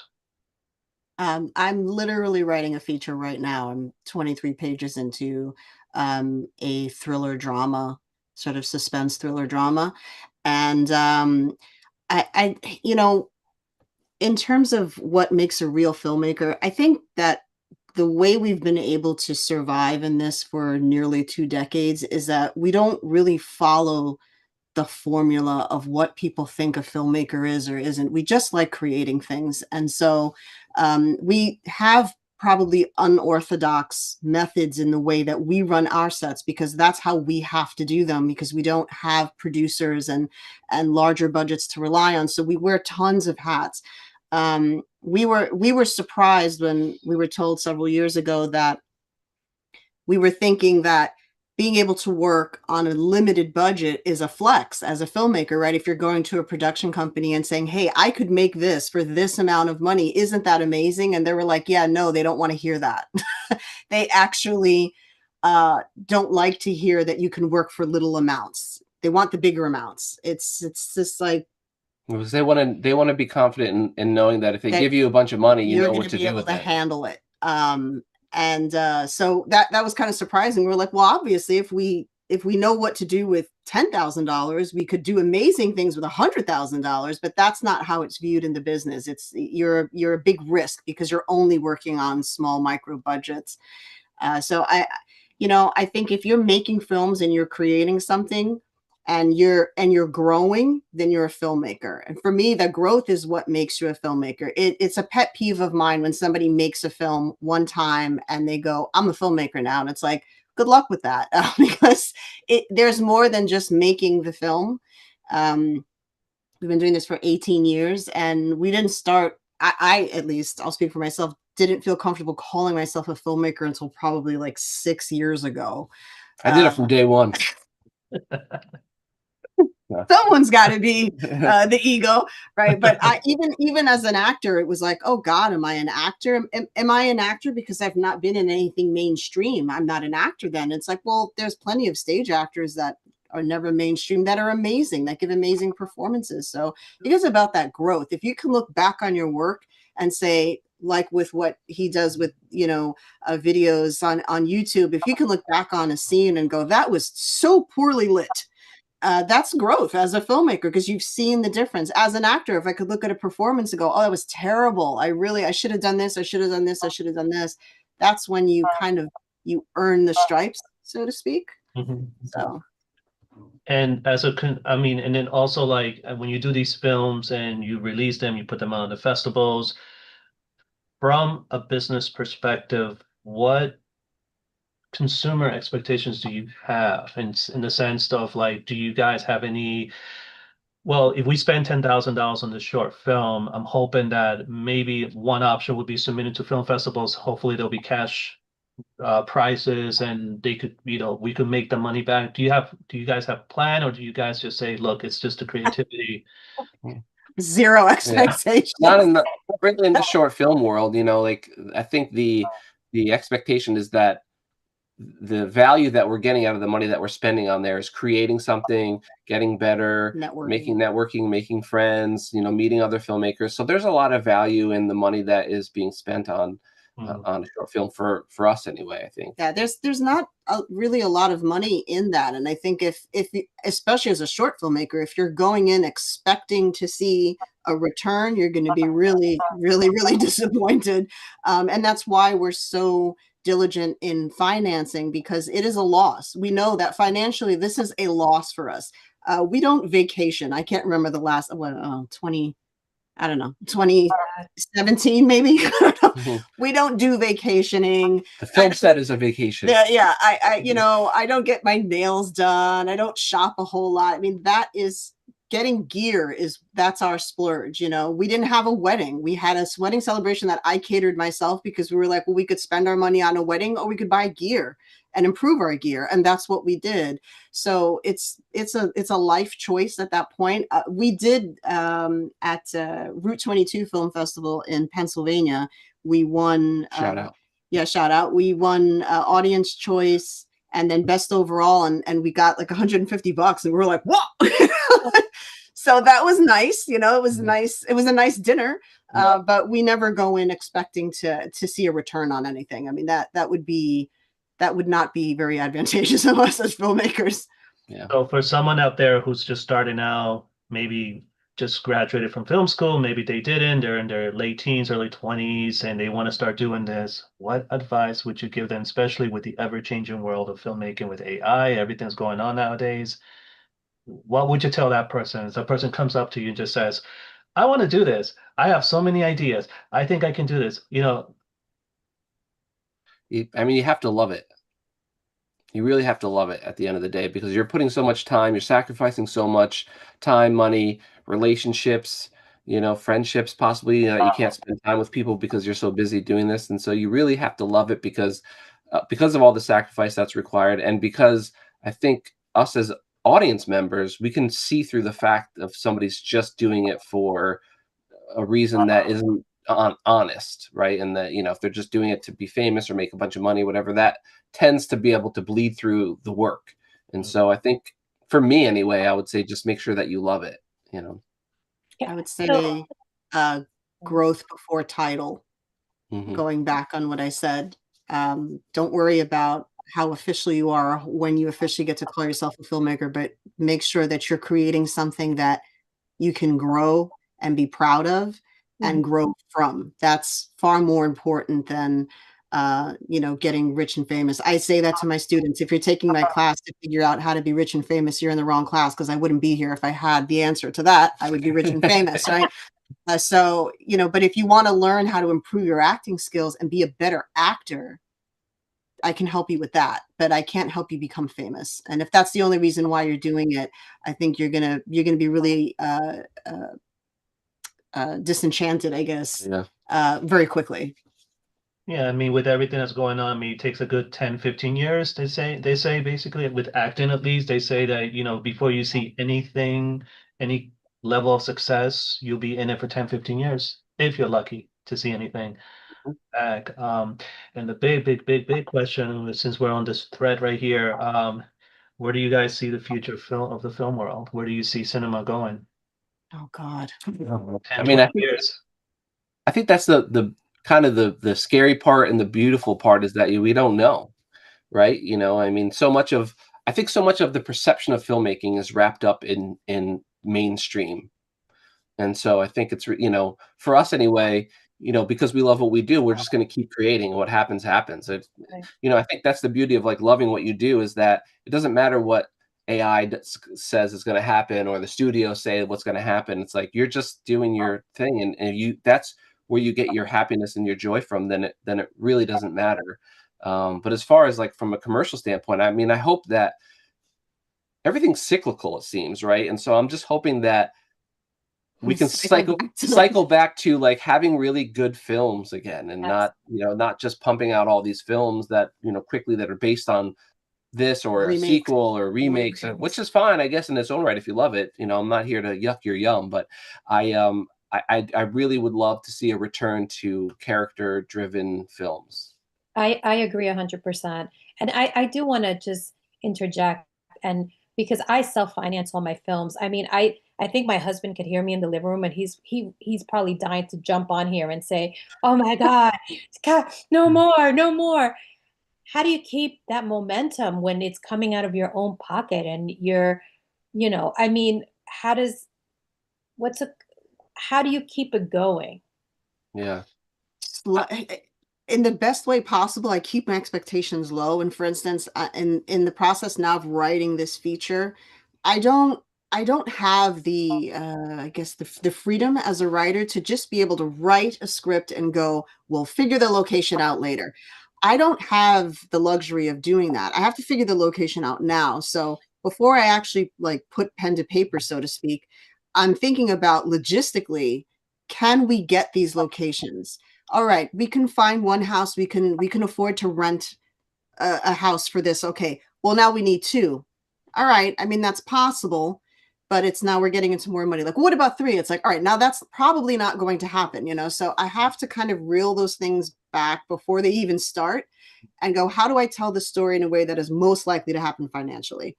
S3: I'm literally writing a feature right now. I'm 23 pages into a thriller drama, sort of suspense thriller drama. And you know, in terms of what makes a real filmmaker, I think that the way we've been able to survive in this for nearly 2 decades is that we don't really follow the formula of what people think a filmmaker is or isn't. We just like creating things. And so we have probably unorthodox methods in the way that we run our sets because that's how we have to do them because we don't have producers and larger budgets to rely on. So we wear tons of hats. We were surprised when we were told several years ago that we were thinking that being able to work on a limited budget is a flex as a filmmaker, right? If you're going to a production company and saying, hey, I could make this for this amount of money, isn't that amazing? And they were like, yeah, no, they don't want to hear that. They actually don't like to hear that you can work for little amounts. They want the bigger amounts. It's just like,
S4: Because they want to be confident in knowing that if they
S3: that
S4: give you a bunch of money, you
S3: you're
S4: know
S3: going
S4: what
S3: to
S4: to
S3: be
S4: do
S3: able
S4: with
S3: to
S4: it.
S3: handle it. And so that was kind of surprising. We're like, well, obviously, if we know what to do with $10,000, we could do amazing things with $100,000. But that's not how it's viewed in the business. It's you're a big risk because you're only working on small micro budgets. So you know, I think if you're making films and you're creating something and you're growing, then you're a filmmaker. And for me, the growth is what makes you a filmmaker. It's a pet peeve of mine when somebody makes a film one time and they go, I'm a filmmaker now. And it's like, good luck with that. Because there's more than just making the film. We've been doing this for 18 years and we didn't start, I at least, I'll speak for myself, didn't feel comfortable calling myself a filmmaker until probably like 6 years ago.
S4: I did it from day one.
S3: Someone's got to be the ego, right? But I even as an actor, it was like, oh God, am I an actor? Am I an actor because I've not been in anything mainstream? I'm not an actor then. It's like, well, there's plenty of stage actors that are never mainstream that are amazing, that give amazing performances. So it is about that growth. If you can look back on your work and say, like with what he does with, you know, videos on YouTube, if you can look back on a scene and go, that was so poorly lit, that's growth as a filmmaker because you've seen the difference. As an actor, if I could look at a performance and go, oh, that was terrible, I should have done this, I should have done this, I should have done this, that's when you kind of, you earn the stripes, so to speak.
S2: Mhm.
S3: So
S2: And as a I mean, and then also like when you do these films and you release them, you put them on the festivals. From a business perspective, what consumer expectations do you have in the sense of like, do you guys have any Well, if we spend $10,000 on this short film, I'm hoping that maybe one option would be submitted to film festivals. Hopefully there'll be cash prizes and they could, we could make the money back. Do you guys have a plan, or do you guys just say, look, it's just the creativity?
S3: Zero
S4: Yeah,
S3: expectations.
S4: not really in the short film world, like I think the expectation is that the value that we're getting out of the money that we're spending on there is creating something, getting better, networking, making friends, meeting other filmmakers. So there's a lot of value in the money that is being spent on a short film for us anyway, I think.
S3: Yeah, there's not really a lot of money in that, and I think if especially as a short filmmaker, if you're going in expecting to see a return, you're going to be really, really, really disappointed, and that's why we're so diligent in financing, because it is a loss. We know that financially this is a loss for us. We don't vacation. I can't remember the last 2017 maybe. We don't do vacationing.
S4: The film set is a vacation.
S3: Yeah. I don't get my nails done. I don't shop a whole lot. I mean, getting gear that's our splurge. We didn't have a wedding. We had a wedding celebration that I catered myself, because we were like, well, we could spend our money on a wedding, or we could buy gear and improve our gear. And that's what we did. So it's a life choice at that point. We did at Route 22 Film Festival in Pennsylvania. We won.
S4: Shout out.
S3: Yeah, shout out. We won audience choice and then best overall, and we got like $150, and we were like, whoa. So that was nice. It was nice. It was a nice dinner, but we never go in expecting to see a return on anything. I mean, that would not be very advantageous of us as filmmakers.
S2: Yeah. So for someone out there who's just starting out, maybe just graduated from film school, maybe they didn't, they're in their late teens, early 20s, and they want to start doing this, what advice would you give them, especially with the ever-changing world of filmmaking with AI, everything's going on nowadays? What would you tell that person? If that person comes up to you and just says, I want to do this. I have so many ideas. I think I can do this.
S4: I mean, you have to love it. You really have to love it at the end of the day, because you're putting so much time, you're sacrificing so much time, money, relationships, friendships, possibly. You can't spend time with people because you're so busy doing this. And so you really have to love it, because of all the sacrifice that's required. And because I think us as audience members, we can see through the fact of somebody's just doing it for a reason that isn't honest, right? And that, if they're just doing it to be famous or make a bunch of money, whatever, that tends to be able to bleed through the work. And so I think, for me anyway, I would say just make sure that you love it.
S3: I would say growth before title. Going back on what I said, don't worry about how official you are when you officially get to call yourself a filmmaker, but make sure that you're creating something that you can grow and be proud of and grow from. That's far more important than getting rich and famous. I say that to my students. If you're taking my class to figure out how to be rich and famous, you're in the wrong class, because I wouldn't be here if I had the answer to that. I would be rich and famous, right? So, but if you want to learn how to improve your acting skills and be a better actor, I can help you with that, but I can't help you become famous. And if that's the only reason why you're doing it, I think you're gonna be really disenchanted, I guess, very quickly.
S2: Yeah, I mean, with everything that's going on, I mean, it takes a good 10, 15 years, they say basically, with acting at least, they say that, before you see anything, any level of success, you'll be in it for 10, 15 years, if you're lucky to see anything back. And the big question, since we're on this thread right here, where do you guys see the future of the film world? Where do you see cinema going?
S3: Oh God.
S2: 10,
S4: I mean,
S2: 20 years.
S4: I think that's the kind of the scary part, and the beautiful part is that we don't know, right? I mean, I think so much of the perception of filmmaking is wrapped up in mainstream. And so I think it's, for us anyway, because we love what we do, we're just going to keep creating. What happens, happens. I think that's the beauty of loving what you do, is that it doesn't matter what AI says is going to happen, or the studio say what's going to happen. It's like, you're just doing your thing, and that's where you get your happiness and your joy from. Then it really doesn't matter. But as far as from a commercial standpoint, I mean, I hope that everything's cyclical, it seems, right? And so I'm just hoping that we can
S3: cycle
S4: back to like having really good films again, and
S1: Yes.
S4: not just pumping out all these films that, quickly, that are based on this or a
S3: remakes.
S4: sequel or remakes, which is fine, I guess, in its own right if you love it. I'm not here to yuck your yum, but I really would love to see a return to character-driven films.
S1: I agree 100%. And I do want to just interject, and because I self-finance all my films. I mean, I think my husband could hear me in the living room, and he's probably dying to jump on here and say, "Oh my God, no more, no more." How do you keep that momentum when it's coming out of your own pocket and I mean, what's a how do you keep it going?
S4: Yeah.
S3: In the best way possible, I keep my expectations low. And for instance, in the process now of writing this feature, I don't I don't have the I guess the freedom as a writer to just be able to write a script and go, we'll figure the location out later. I don't have the luxury of doing that. I have to figure the location out now. So before I actually like put pen to paper, so to speak, I'm thinking about logistically, can we get these locations? All right, we can find one house. We can afford to rent a house for this. Okay, well now we need two. All right, I mean that's possible, but it's now we're getting into more money. Like, what about three? It's like, all right, now that's probably not going to happen, you know. So I have to kind of reel those things back before they even start and go, how do I tell the story in a way that is most likely to happen financially?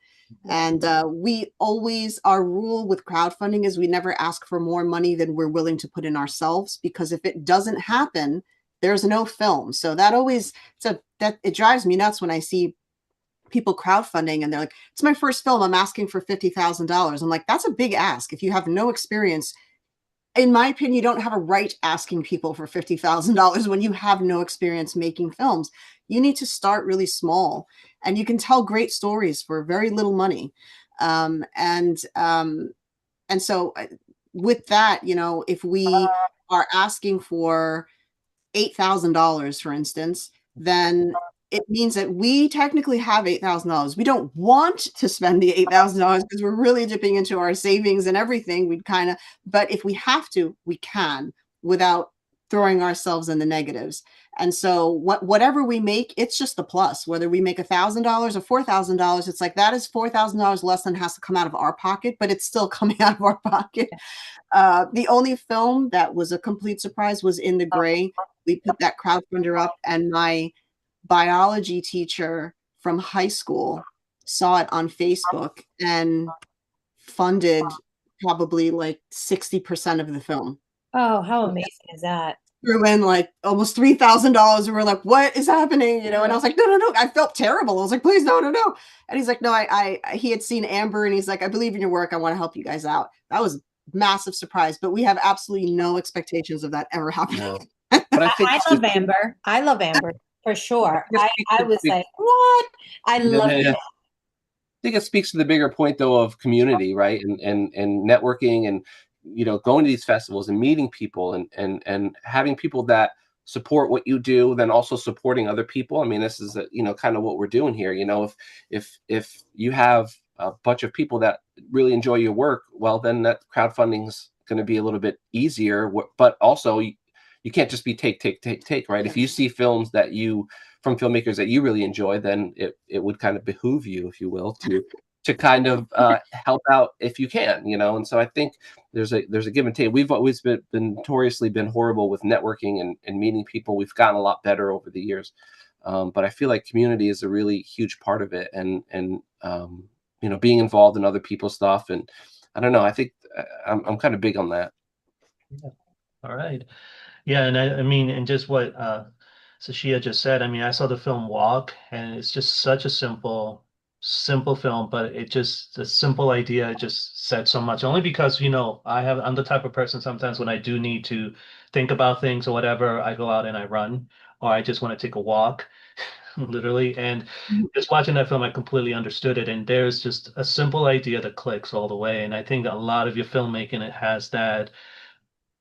S3: And we always, our rule with crowdfunding is we never ask for more money than we're willing to put in ourselves, because if it doesn't happen, there's no film. So that always, that it drives me nuts when I see people crowdfunding and they're like, it's my first film, I'm asking for $50,000. I'm like, that's a big ask. If you have no experience, in my opinion, you don't have a right asking people for $50,000 when you have no experience making films. You need to start really small, and you can tell great stories for very little money. Um, and um, and so with that, you know, if we are asking for $8,000, for instance, then it means that we technically have $8,000. We don't want to spend the $8,000 because we're really dipping into our savings and everything. We'd kind of, but if we have to, we can without throwing ourselves in the negatives. And so whatever we make, it's just the plus. Whether we make $1,000 or $4,000, it's like that is $4,000 less than has to come out of our pocket, but it's still coming out of our pocket. The only film that was a complete surprise was In the Gray. We put that crowdfunder up, and my biology teacher from high school saw it on Facebook and funded probably like 60% of the film.
S1: Oh, how amazing is that?
S3: Threw in like almost $3,000, and we're like, what is happening? You know, and I was like, no, no, no. I felt terrible. I was like, please, no, no, no. And he's like, no, he had seen Amber, and he's like, I believe in your work. I want to help you guys out. That was a massive surprise, but we have absolutely no expectations of that ever happening.
S4: No. But I think
S1: I love Amber. I love Amber for sure. I was like, what? I love it.
S4: I think it speaks to the bigger point, though, of community, right? And networking, and going to these festivals and meeting people, and having people that support what you do, then also supporting other people. I mean, this is kind of what we're doing here. If you have a bunch of people that really enjoy your work, well, then that crowdfunding's going to be a little bit easier. But also, you can't just be take, right? If you see films from filmmakers that you really enjoy, then it would kind of behoove you, if you will, to kind of help out if you can, And so I think there's a give and take. We've always been notoriously been horrible with networking and meeting people. We've gotten a lot better over the years, but I feel like community is a really huge part of it, and being involved in other people's stuff. And I don't know. I think I'm kind of big on that.
S2: Yeah. All right. Yeah, and I mean, and just what Sashia just said, I mean, I saw the film Walk, and it's just such a simple film, but the simple idea just said so much. Only because, I'm the type of person sometimes when I do need to think about things or whatever, I go out and I run, or I just want to take a walk, literally. And just watching that film, I completely understood it. And there's just a simple idea that clicks all the way. And I think a lot of your filmmaking, it has that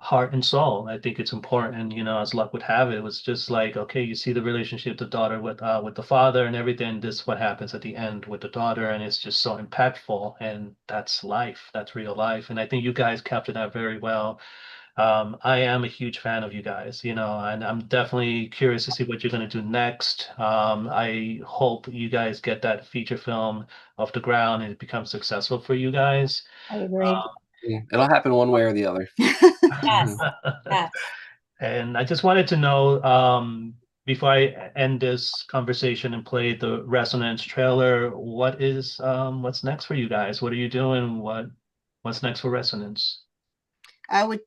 S2: heart and soul. I think it's important, you know, as luck would have it. It was just like, okay, you see the relationship the daughter with the father and everything. This is what happens at the end with the daughter, and it's just so impactful. And that's life. That's real life. And I think you guys captured that very well. I am a huge fan of you guys, you know, and I'm definitely curious to see what you're going to do next. I hope you guys get that feature film off the ground and it becomes successful for you guys.
S1: I agree.
S4: Yeah, it'll happen one way or the other.
S1: Yes, yes.
S2: And I just wanted to know, before I end this conversation and play the Resonance trailer, what's next for you guys? What are you doing? What's next for Resonance?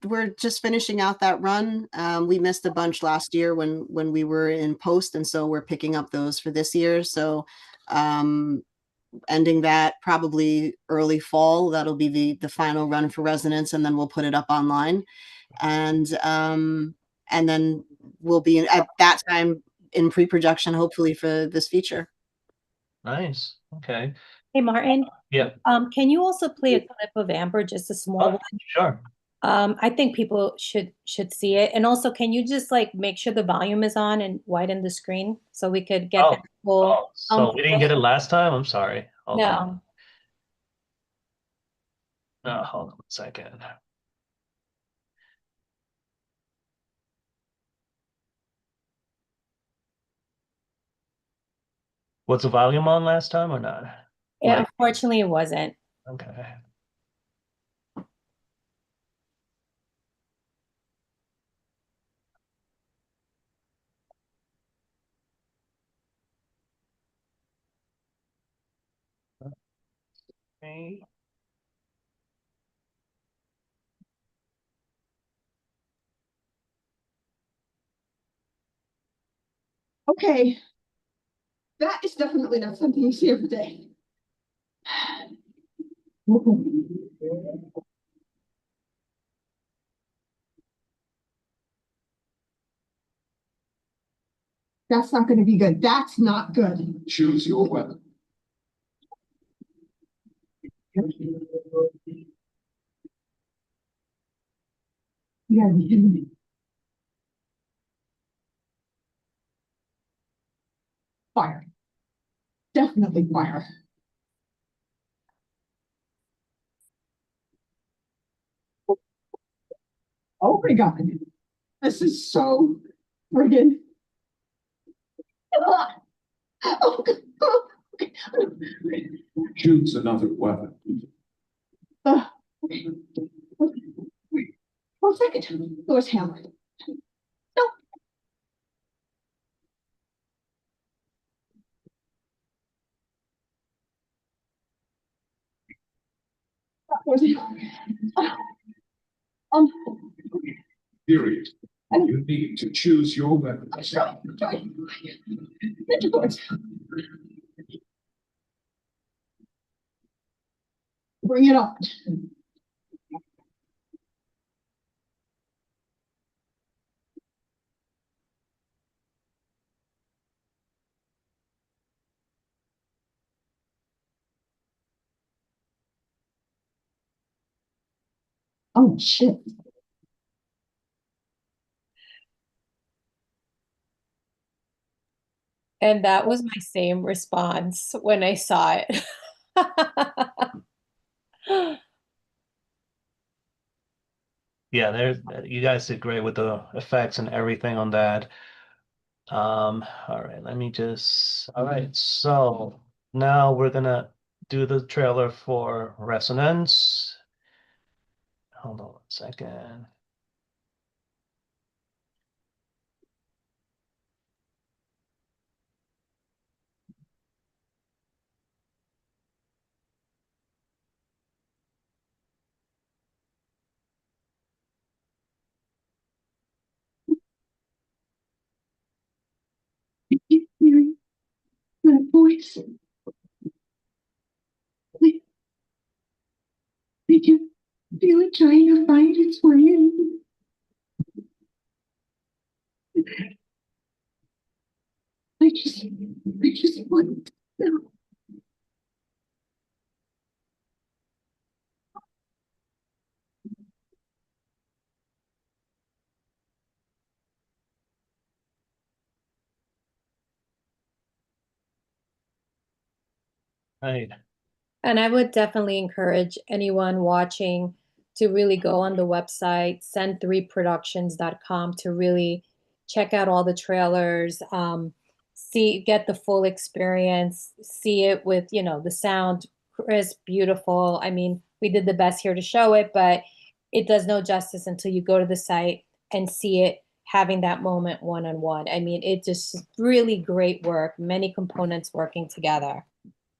S3: We're just finishing out that run. We missed a bunch last year when we were in post, and so we're picking up those for this year. So ending that probably early fall. That'll be the final run for Resonance, and then we'll put it up online. And then we'll be at that time in pre-production, hopefully, for this feature.
S2: Nice. Okay.
S1: Hey, Martin,
S2: Yeah.
S1: can you also play a clip of Amber, just a small
S2: Oh,
S1: one?
S2: sure.
S1: I think people should see it. And also, can you just like make sure the volume is on and widen the screen so we could get that full
S2: So we didn't get it last time. I'm sorry. Hold on.
S1: No.
S2: Hold on a second. Was the volume on last time or not?
S1: Yeah, unfortunately it wasn't.
S2: Okay. Okay.
S5: Okay. That is definitely not something you see every day. That's not going to be good. That's not good. Choose your weapon. You gotta be kidding me. Fire. Definitely fire. Oh my God. This is so friggin'. Oh, okay. Choose another weapon. Okay. Wait. 1 second. Where's hammer? No. Where's hammer? Period. You need to choose your weapon. Bring it on. Oh shit.
S1: And that was my same response when I saw it.
S2: Yeah, you guys did great with the effects and everything on that. All right, all right, so now we're gonna do the trailer for Resonance. Hold on 1 second.
S5: Keep hearing that voice. I can feel it trying to find its way in. I just want to know.
S2: Right.
S1: And I would definitely encourage anyone watching to really go on the website, send3productions.com, to really check out all the trailers, get the full experience, see it with, the sound crisp, beautiful. I mean, we did the best here to show it, but it does no justice until you go to the site and see it having that moment one-on-one. I mean, it just really great work, many components working together.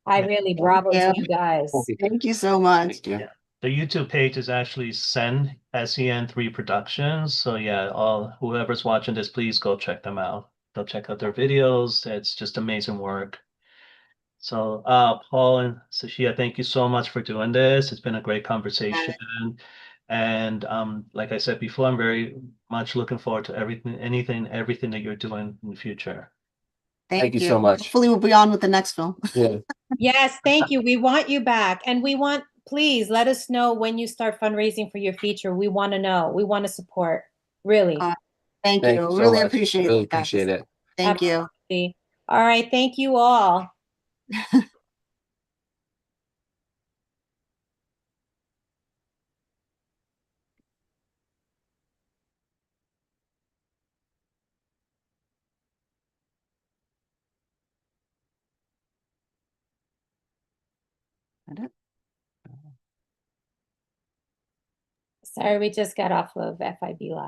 S1: I
S2: Yeah.
S1: really bravo
S3: Yeah.
S1: to you guys.
S3: Thank you so much.
S4: Thank you.
S2: Yeah. The YouTube page is actually SEN3 Productions. So yeah, whoever's watching this, please go check them out. Go check out their videos. It's just amazing work. So Paul and Sashia, thank you so much for doing this. It's been a great conversation. And like I said before, I'm very much looking forward to everything that you're doing in the future.
S3: Thank
S4: you
S3: you
S4: so much.
S3: Hopefully we'll be on with the next film.
S4: Yeah.
S1: Yes, thank you. We want you back. And please let us know when you start fundraising for your feature. We want to know. We want to support. Really.
S3: Thank
S4: Thank
S3: you.
S4: you so
S3: Really
S4: much.
S3: appreciate
S4: Really
S3: it, guys.
S4: appreciate it.
S3: Thank you.
S1: Absolutely. All right. Thank you all. Sorry, we just got off of FiB Live.